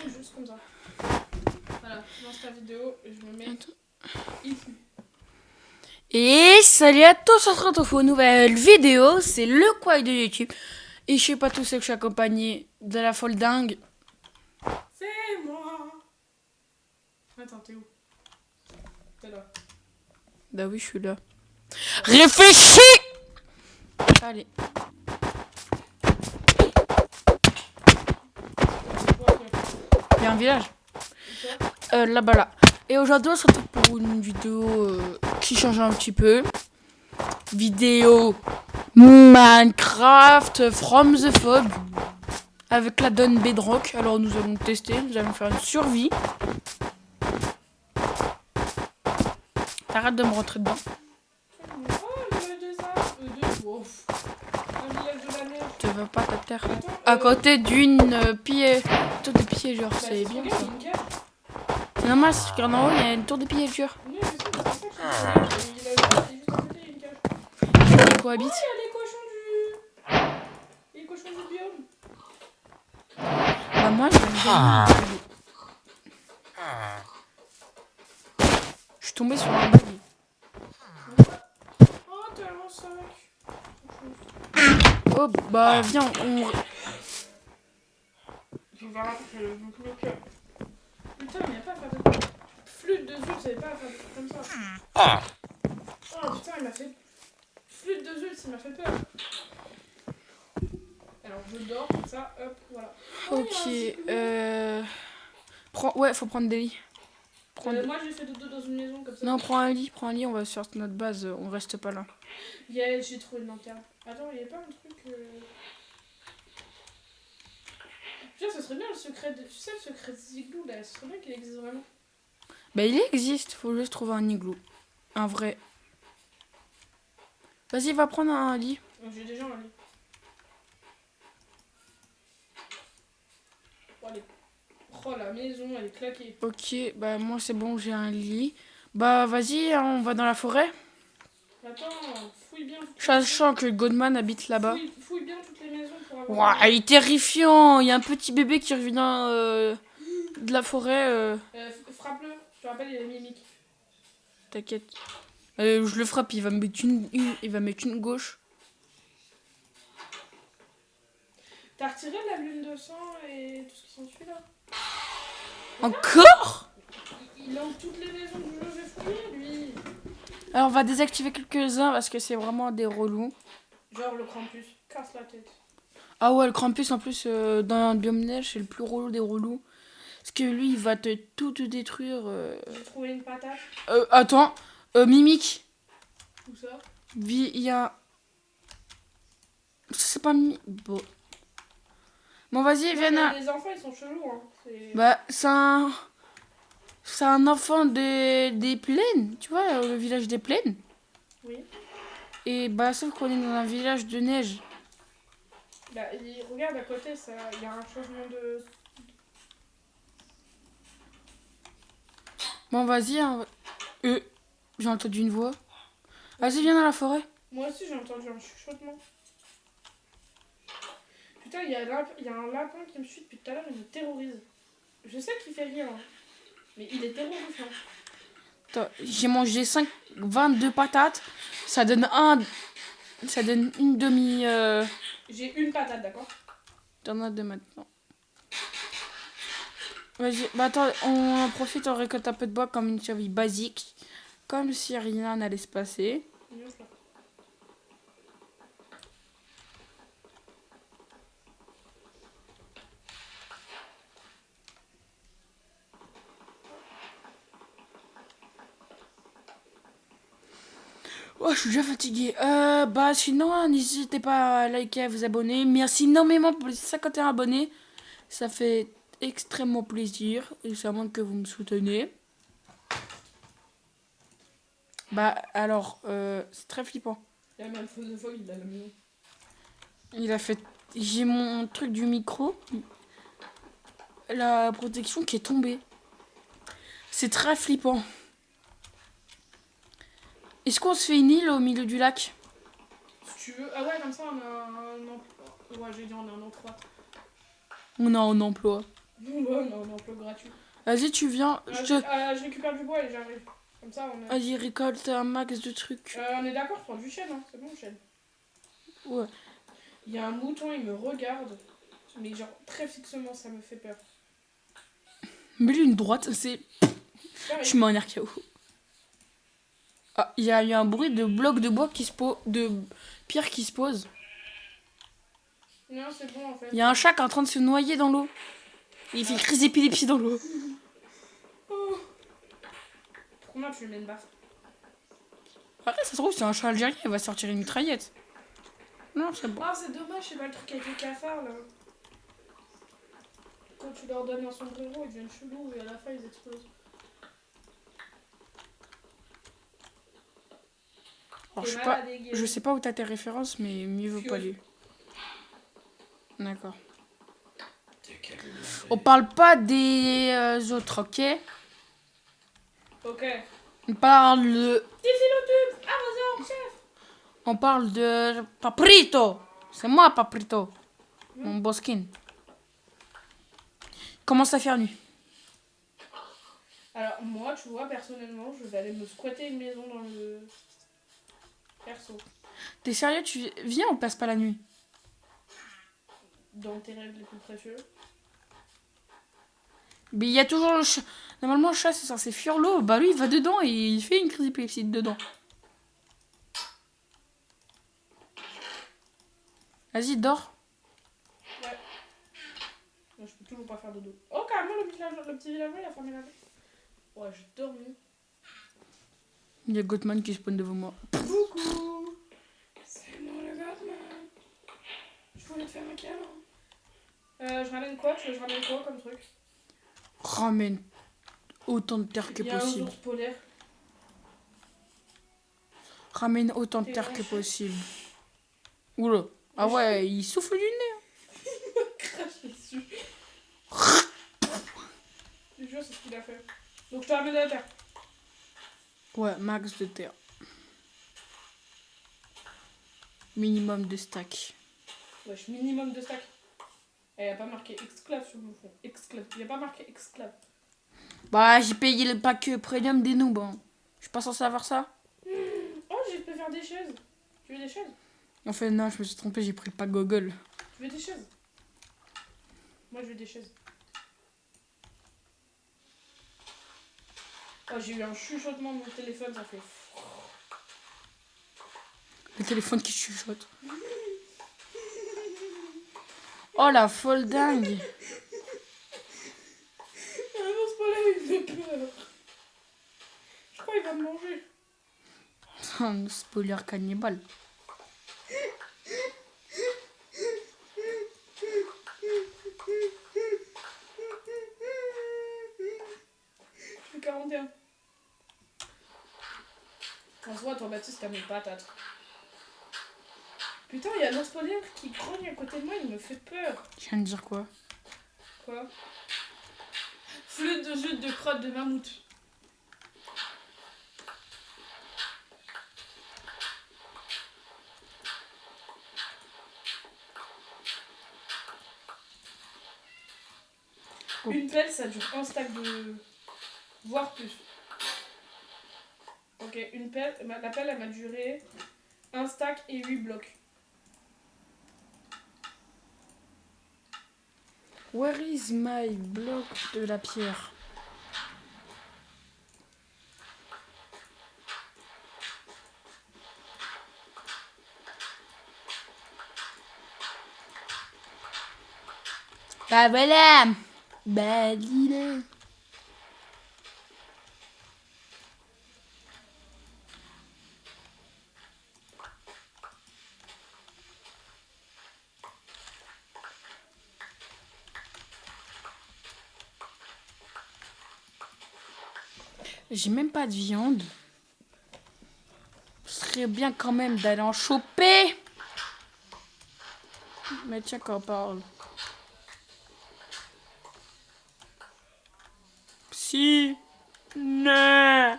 juste comme ça. Voilà, je lance ta vidéo et je me mets ici. Et salut à tous, on se retrouve pour une nouvelle vidéo, c'est le Quack de YouTube. Et je sais pas tout, c'est que je suis accompagné de la folle dingue. C'est moi. Attends, t'es où? T'es là. Bah oui, je suis là. Réfléchis. Allez. Il y a un village. Là-bas là. Et aujourd'hui, on se retrouve pour une vidéo qui change un petit peu. Vidéo Minecraft from the Fog. Avec la donne Bedrock. Alors nous allons tester, nous allons faire une survie. T'arrêtes de me rentrer dedans. Oh, le village des arbres. Ouf. Un village de la neige. Tu veux pas ta terre. Attends, À côté d'une tour de piégeur, bah, c'est bien regarde, ça. il y a une gare. C'est normal, c'est qu'en haut, il y a une tour de piégeur. Oui, je sais, c'est pour ça que je suis dit, il a juste à côté, il y a une cage. Qui Oh, cohabite. il y a les cochons du... Les cochons du biome. Bah moi, j'aime bien. Je suis tombée sur un bug. Oh, tellement sec. Oh bah viens, on... Je vais voir que je me cœur. Putain, mais y'a pas à faire de... Flûte de Zeus, savait pas à faire des trucs comme ça. Oh putain, il m'a fait... Flûte de Zeus, il m'a fait peur. Alors je dors, comme ça, hop, voilà. Oh, Ok, Ouais, faut prendre des lits. Moi j'ai fait dodo dans une maison comme ça. Non, prends un lit, on va sur notre base, on reste pas là. J'ai trouvé une lanterne. Attends, il y a pas un truc... Putain, ça serait bien le secret de... Tu sais, le secret de Zigloo, là, ce serait bien qu'il existe vraiment. Bah il existe, faut juste trouver un igloo. Un vrai. Vas-y, va prendre un lit. J'ai déjà un lit. Oh, oh, la maison, elle est claquée. Ok, bah moi c'est bon, j'ai un lit. Bah vas-y, on va dans la forêt. Attends, fouille bien. Sachant que Godman habite là-bas. Fouille bien toutes les maisons pour avoir... Ouah, il est terrifiant. Il y a un petit bébé qui revient de la forêt. Frappe-le. Je te rappelle, il est mimique. T'inquiète. Je le frappe, il va mettre une gauche. T'as retiré la lune de sang et tout ce qui s'ensuit là? Encore? Il entre toutes les maisons du jeu, j'ai fouillé lui. Alors on va désactiver quelques-uns parce que c'est vraiment des relous. Genre le Krampus, casse la tête. Ah ouais, le Krampus en plus dans le biome neige, c'est le plus relou des relous. Parce que lui, il va tout te détruire. J'ai trouvé une patate. Attends, Mimique. Où ça? Il y a... C'est pas Bon. Bon, vas-y, viens là. Les enfants, ils sont chelous, hein. Bah, c'est un enfant des plaines, tu vois, le village des plaines. Oui. Et bah, sauf qu'on est dans un village de neige. Bah, regarde à côté, il y a un changement de... Bon, vas-y, hein. J'ai entendu une voix. Vas-y, viens dans la forêt. Moi aussi, j'ai entendu un chuchotement. Putain, il y a un lapin qui me suit depuis tout à l'heure, il me terrorise. Je sais qu'il fait rien, hein, mais il est terrorisant. Attends, j'ai mangé 22 patates. Ça donne une demi... J'ai une patate, d'accord? T'en as deux maintenant. Vas-y, bah attends, on en profite, on récolte un peu de bois comme une survie basique. Comme si rien n'allait se passer. Oh, je suis déjà fatiguée. Bah sinon, n'hésitez pas à liker, à vous abonner. Merci énormément pour les 51 abonnés. Ça fait extrêmement plaisir. Et ça montre que vous me soutenez. Bah alors, c'est très flippant. Il y a même feu de folie, il a la maison. Il a fait... J'ai mon truc du micro. La protection qui est tombée. C'est très flippant. Est-ce qu'on se fait une île au milieu du lac? Si tu veux... Ah ouais, comme ça, on a un emploi. Ouais, j'ai dit on a un emploi. On a un emploi. Non, emploi gratuit. Vas-y, tu viens. Je récupère du bois et j'arrive. Comme ça, on est... Vas-y, récolte un max de trucs. on est d'accord, prends du chêne, hein. C'est bon, le chêne. Ouais. Il y a un mouton, il me regarde. Mais genre, très fixement, ça me fait peur. Mets-lui une droite, c'est... Tu mets un RKO. Ah, il y a eu un bruit de blocs de bois qui se pose... de pierre qui se pose. Non, c'est bon, en fait. Il y a un chat qui est en train de se noyer dans l'eau. Il fait crise d'épilepsie dans l'eau. Oh. Comment tu lui mets une baffe? Après, ça se trouve, c'est un chat algérien, il va sortir une mitraillette. Non, c'est bon. Ah, c'est dommage, c'est pas le truc avec les cafards, là. Quand tu leur donnes un sombrero, ils deviennent chelous et à la fin, ils explosent. Alors, je sais pas où t'as tes références, mais mieux vaut pas lire. D'accord. On parle pas des autres, ok? Ok. On parle de... Diffilotube, arroseur, chef. On parle de Paprito. C'est moi, Paprito. Mon boskin. Commence à faire nuit. Alors, moi, tu vois, personnellement, je vais aller me squatter une maison dans le... perso. T'es sérieux? Tu viens ou passe pas la nuit? Dans tes rêves les plus précieux. Mais il y a toujours le chat. Normalement, le chat, c'est censé fuir l'eau. Bah lui, il va dedans et il fait une crise d'épilepsie dedans. Vas-y, dors. Ouais. Non, je peux toujours pas faire dodo. Oh, carrément, le petit villageois, il a fermé la vie. Ouais, j'ai dormi. Il y a Gottman qui spawn devant moi. Coucou. C'est moi le Gottman. Je voulais te faire un câlin. Je ramène quoi? Tu veux que je ramène quoi comme truc? Ramène autant de terre que Il y a possible. un ours polaire. Ramène autant de terre que possible. Oula. Ah ouais, il souffle du nez. Il me crache dessus. Je te jure, c'est ce qu'il a fait. Donc je te ramène de la terre. Ouais, max de terre. Minimum de stack. Wesh, minimum de stack. Et y a pas marqué esclave sur mon fond. Esclave. Y a pas marqué esclave. Bah, j'ai payé le pack premium des noobs. Hein. Je suis pas censé avoir ça. Oh, je peux faire des chaises. Tu veux des chaises? En fait, non, je me suis trompé, j'ai pris le pack Google. Tu veux des chaises? Moi, je veux des chaises. Oh, j'ai eu un chuchotement de mon téléphone, ça fait... Le téléphone qui chuchote. Oh, la folle dingue. Ah non, c'est pas là, il me fait peur. Je crois qu'il va me manger. Un spoiler cannibale. Je fais 41. On se voit, toi, Baptiste, t'as mes patates. Putain, il y a l'ours polaire qui grogne à côté de moi, il me fait peur. Je viens de dire quoi? Quoi? Flûte de jute de crotte de mammouth. Oh. Une pelle, ça dure un stack de... voire plus. Ok, une pelle, la pelle, elle m'a duré un stack et 8 blocs. Where is my block de la pierre? Bah voilà. Bah dis-le. J'ai même pas de viande. Ce serait bien quand même d'aller en choper. Mais tiens qu'on parle. Si. Non.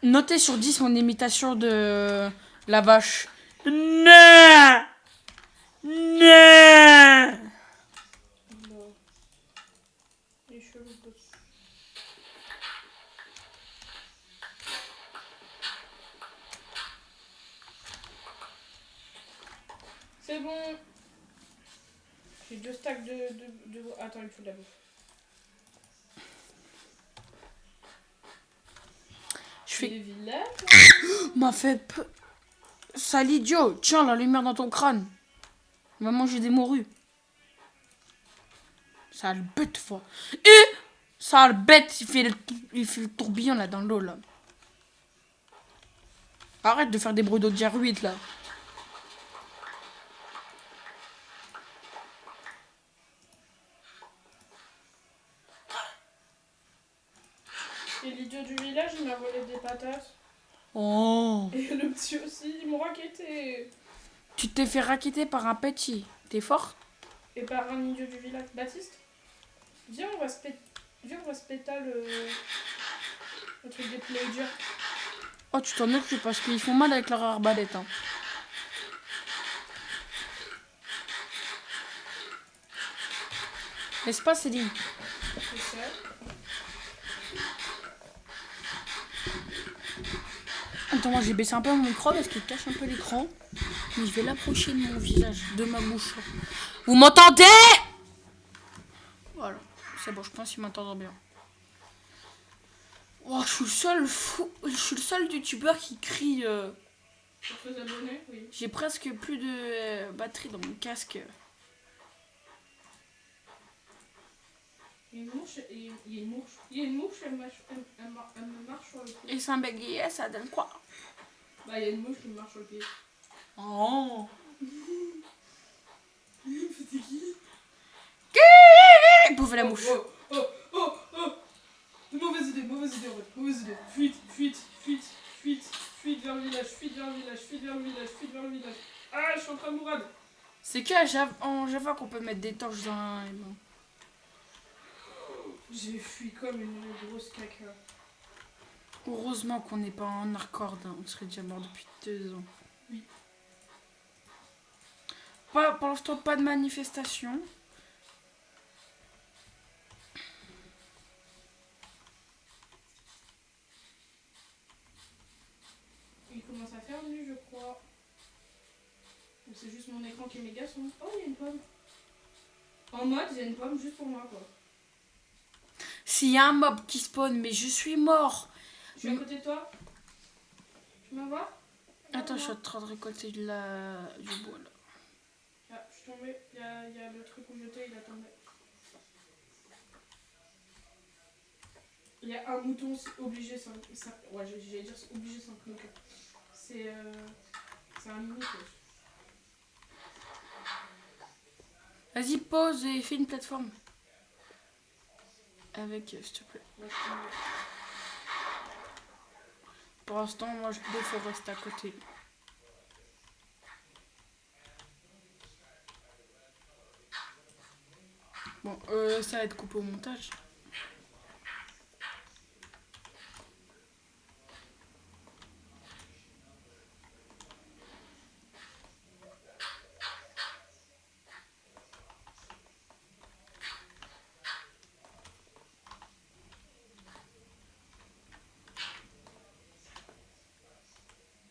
Notez sur 10 mon imitation de la vache. Non. Non. Non. Les cheveux dessus. C'est bon. J'ai 2 stacks de... Attends, il faut de la bouffe. Je fais... Les villages. M'a fait peur. Sale idiot. Tiens, la lumière dans ton crâne. Il va manger des morues. Sale bête, fois. Et sale bête, il fait le tourbillon là dans l'eau là. Arrête de faire des bruits d'eau de diarrhée là. Et l'idiot du village, il m'a volé des patates. Oh. Et le petit aussi, ils m'ont raquetté. Tu t'es fait raqueter par un petit. T'es fort? Et par un idiot du village. Baptiste, viens, on va se péter le truc des pneus durs. Oh, tu t'en occupes parce qu'ils font mal avec leur arbalète. Hein. N'est-ce pas, Céline? C'est ça. Attends, moi j'ai baissé un peu mon micro parce qu'il cache un peu l'écran. Mais je vais l'approcher de mon visage, de ma bouche. Vous m'entendez? Voilà, c'est bon, je pense qu'ils m'entendent bien. Oh, je suis le seul youtubeur qui crie. Pour ses abonnés, oui. J'ai presque plus de batterie dans mon casque. Il y a une mouche, elle me marche sur le pied. Et c'est un bégayé, ça donne quoi? Bah, il y a une mouche qui me marche sur le pied. Oh. C'était qui? Bouffe la mouche. Oh. Mauvaise idée en fait, mauvaise idée. Fuite vers le village. Ah, je suis en train de mourir. C'est qu'en Java qu'on peut mettre des torches dans les mains. J'ai fui comme une grosse caca. Heureusement qu'on n'est pas en hardcore, hein. On serait déjà mort depuis 2 ans. Oui. Pour l'instant, pas de manifestation. Il commence à faire nuit, je crois. Ou c'est juste mon écran qui est méga sombre. Oh, il y a une pomme. En mode, il y a une pomme juste pour moi, quoi. S'il y a un mob qui spawn, mais je suis mort. Je suis à côté de toi. Tu m'en vois? Attends, je suis en train de récolter du bois là. Ah, je suis tombée. Il y a le truc où j'étais, il a tombé. Il y a un mouton, c'est obligé, ouais, j'allais dire c'est obligé sans cloquer. C'est un mini cloche. Vas-y, pause et fais une plateforme. Avec, s'il te plaît. Ouais, Pour l'instant, moi, je faut rester à côté. Bon, ça va être coupé au montage.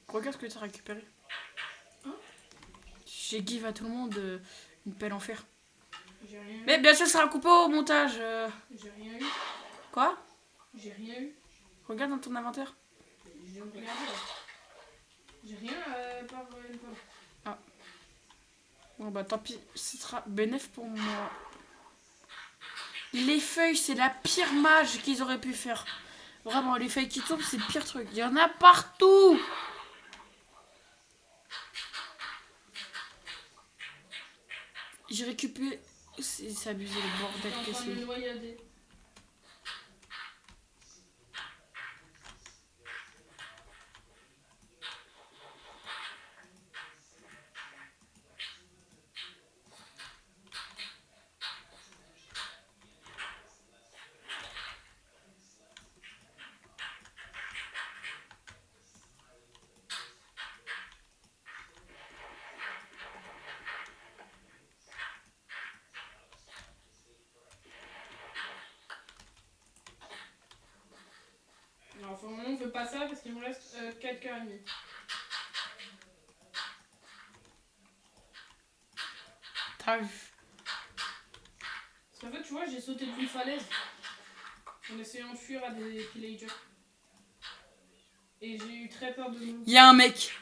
Regarde ce que tu as récupéré. Hein? J'ai give à tout le monde une pelle en fer. J'ai rien eu. Mais bien sûr, ça sera coupé au montage. J'ai rien eu. Quoi? J'ai rien eu. Regarde dans ton inventaire. J'ai regardé là. J'ai rien par une pomme. Ah. Bon bah tant pis, ce sera bénéf pour moi. Les feuilles, c'est la pire mage qu'ils auraient pu faire. Vraiment, les feuilles qui tombent, c'est le pire truc. Il y en a partout. J'ai récupéré... C'est abusé le bordel que Je suis en train de me c'est. noyader. veux pas ça parce qu'il me reste 4 cœurs et demi. T'as vu. Parce qu'en fait, tu vois, j'ai sauté d'une falaise en essayant de fuir à des pillagers. Et j'ai eu très peur de nous. Il y a un mec.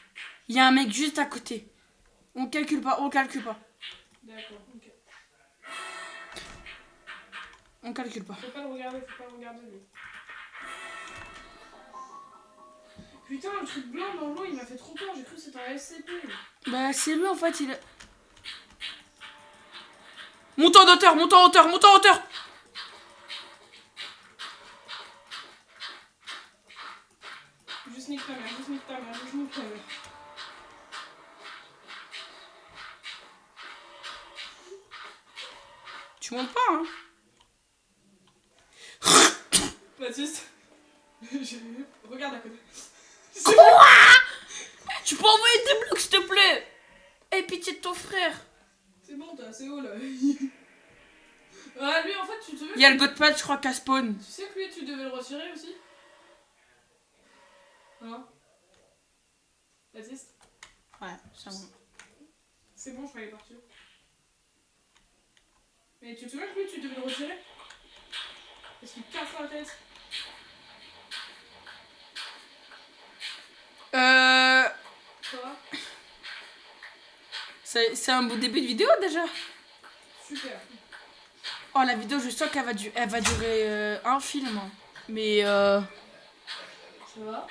Il y a un mec juste à côté. On calcule pas, on calcule pas. D'accord, ok. On calcule pas. Faut pas le regarder lui. Putain, le truc blanc dans l'eau, il m'a fait trop peur, j'ai cru que c'était un SCP. Bah c'est lui en fait, il est... Monte en hauteur, monte en hauteur, monte en hauteur. Juste nique ta mère, juste nique ta mère, juste nique ta mère. Tu montes pas, hein. Baptiste, regarde à côté. Quoi? Tu peux envoyer des blocs s'il te plaît. Aie pitié de ton frère. C'est bon, t'es assez haut là. Ah, lui en fait, tu te veux. Il y a le godpad, je crois, qu'à spawn. Tu sais que lui, tu devais le retirer aussi. Hein? Baptiste? Ouais, c'est bon. C'est bon, je croyais partir. Mais tu te souviens que lui, tu devais le retirer? Parce qu'il casse la tête. Quoi? C'est un beau début de vidéo déjà. Super. Oh, la vidéo, je sens qu'elle va durer un film. Mais Ça va?